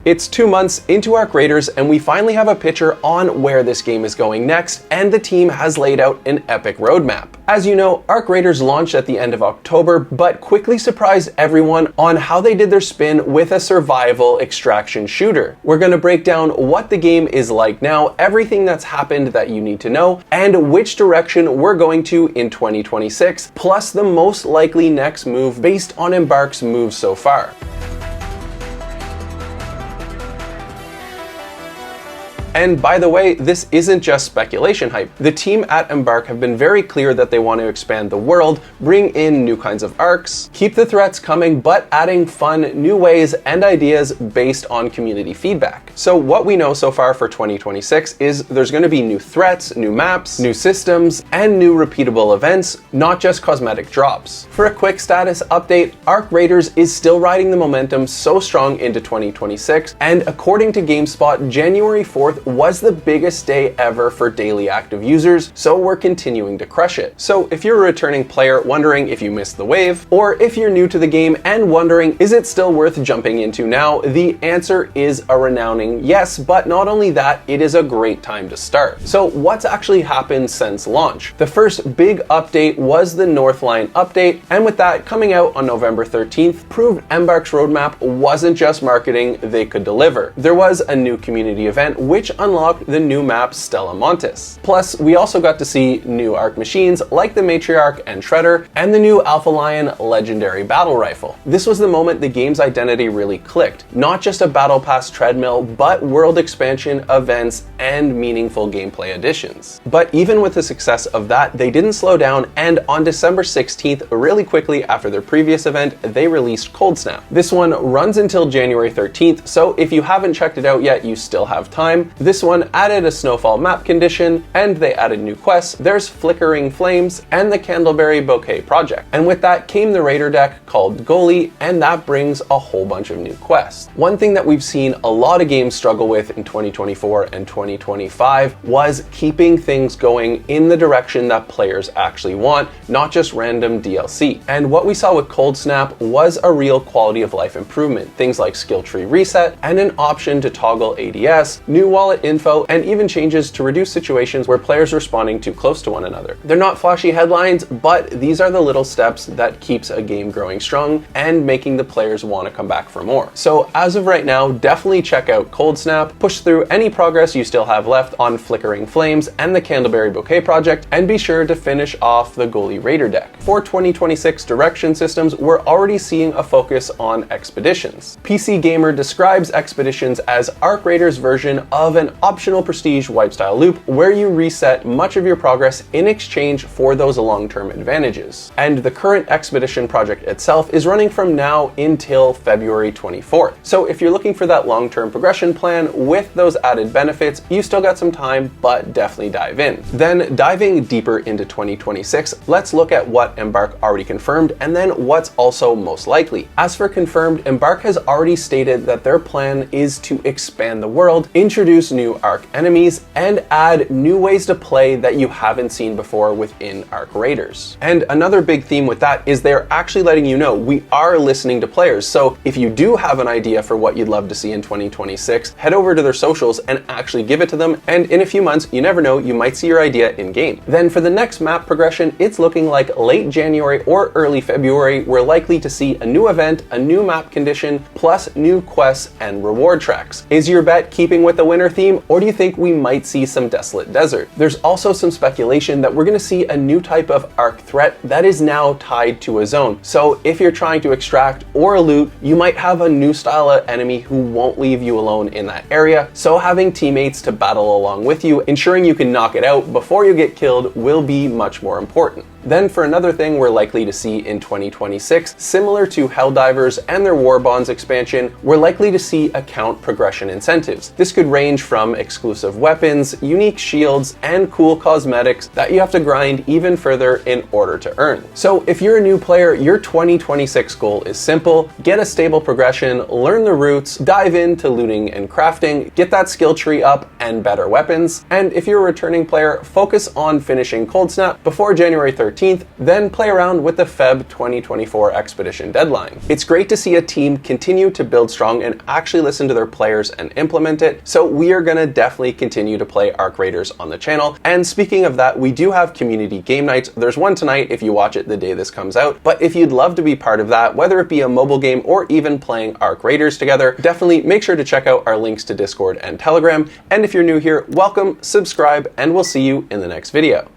It's 2 months into Arc Raiders and we finally have a picture on where this game is going next, and the team has laid out an epic roadmap. As you know, Arc Raiders launched at the end of October, but quickly surprised everyone on how they did their spin with a survival extraction shooter. We're going to break down what the game is like now, everything that's happened that you need to know, and which direction we're going to in 2026, plus the most likely next move based on Embark's moves so far. And by the way, this isn't just speculation hype. The team at Embark have been very clear that they want to expand the world, bring in new kinds of arcs, keep the threats coming, but adding fun new ways and ideas based on community feedback. So what we know so far for 2026 is there's going to be new threats, new maps, new systems, and new repeatable events, not just cosmetic drops. For a quick status update, Arc Raiders is still riding the momentum so strong into 2026, and according to GameSpot, January 4th was the biggest day ever for daily active users, so we're continuing to crush it. So if you're a returning player wondering if you missed the wave, or if you're new to the game and wondering is it still worth jumping into now, the answer is a resounding yes, but not only that, it is a great time to start. So what's actually happened since launch? The first big update was the Northline update, and with that coming out on November 13th, proved Embark's roadmap wasn't just marketing, they could deliver. There was a new community event which unlocked the new map Stella Montis. Plus, we also got to see new Arc machines like the Matriarch and Shredder, and the new Alpha Lion legendary battle rifle. This was the moment the game's identity really clicked. Not just a battle pass treadmill, but world expansion, events, and meaningful gameplay additions. But even with the success of that, they didn't slow down, and on December 16th, really quickly after their previous event, they released Cold Snap. This one runs until January 13th, so if you haven't checked it out yet, you still have time. This one added a snowfall map condition, and they added new quests. There's Flickering Flames and the Candleberry Bouquet project. And with that came the Raider deck called Goalie, and that brings a whole bunch of new quests. One thing that we've seen a lot of games struggle with in 2024 and 2025 was keeping things going in the direction that players actually want, not just random DLC. And what we saw with Cold Snap was a real quality of life improvement. Things like skill tree reset and an option to toggle ADS, new wallet info, and even changes to reduce situations where players are responding too close to one another. They're not flashy headlines, but these are the little steps that keeps a game growing strong and making the players want to come back for more. So as of right now, definitely check out Cold Snap, push through any progress you still have left on Flickering Flames and the Candleberry Bouquet project, and be sure to finish off the Goalie Raider deck. For 2026 direction systems, we're already seeing a focus on expeditions. PC Gamer describes expeditions as Arc Raiders' version of an optional prestige wipe style loop where you reset much of your progress in exchange for those long-term advantages. And the current expedition project itself is running from now until February 24th. So if you're looking for that long-term progression plan with those added benefits, you still got some time, but definitely dive in. Then diving deeper into 2026, let's look at what Embark already confirmed and then what's also most likely. As for confirmed, Embark has already stated that their plan is to expand the world, introduce new Arc enemies, and add new ways to play that you haven't seen before within Arc Raiders. And another big theme with that is they're actually letting you know we are listening to players. So if you do have an idea for what you'd love to see in 2026, head over to their socials and actually give it to them. And in a few months, you never know, you might see your idea in game. Then for the next map progression, it's looking like late January or early February, we're likely to see a new event, a new map condition, plus new quests and reward tracks. Is your bet keeping with the winter theme, or do you think we might see some desolate desert? There's also some speculation that we're going to see a new type of Arc threat that is now tied to a zone. So if you're trying to extract or loot, you might have a new style of enemy who won't leave you alone in that area. So having teammates to battle along with you, ensuring you can knock it out before you get killed, will be much more important. Then for another thing we're likely to see in 2026, similar to Helldivers and their War Bonds expansion, we're likely to see account progression incentives. This could range from exclusive weapons, unique shields, and cool cosmetics that you have to grind even further in order to earn. So if you're a new player, your 2026 goal is simple: get a stable progression, learn the routes, dive into looting and crafting, get that skill tree up and better weapons. And if you're a returning player, focus on finishing Cold Snap before January 13th 13th, then play around with the Feb 2024 expedition deadline. It's great to see a team continue to build strong and actually listen to their players and implement it, so we are going to definitely continue to play Arc Raiders on the channel. And speaking of that, we do have community game nights. There's one tonight if you watch it the day this comes out, but if you'd love to be part of that, whether it be a mobile game or even playing Arc Raiders together, definitely make sure to check out our links to Discord and Telegram. And if you're new here, welcome, subscribe, and we'll see you in the next video.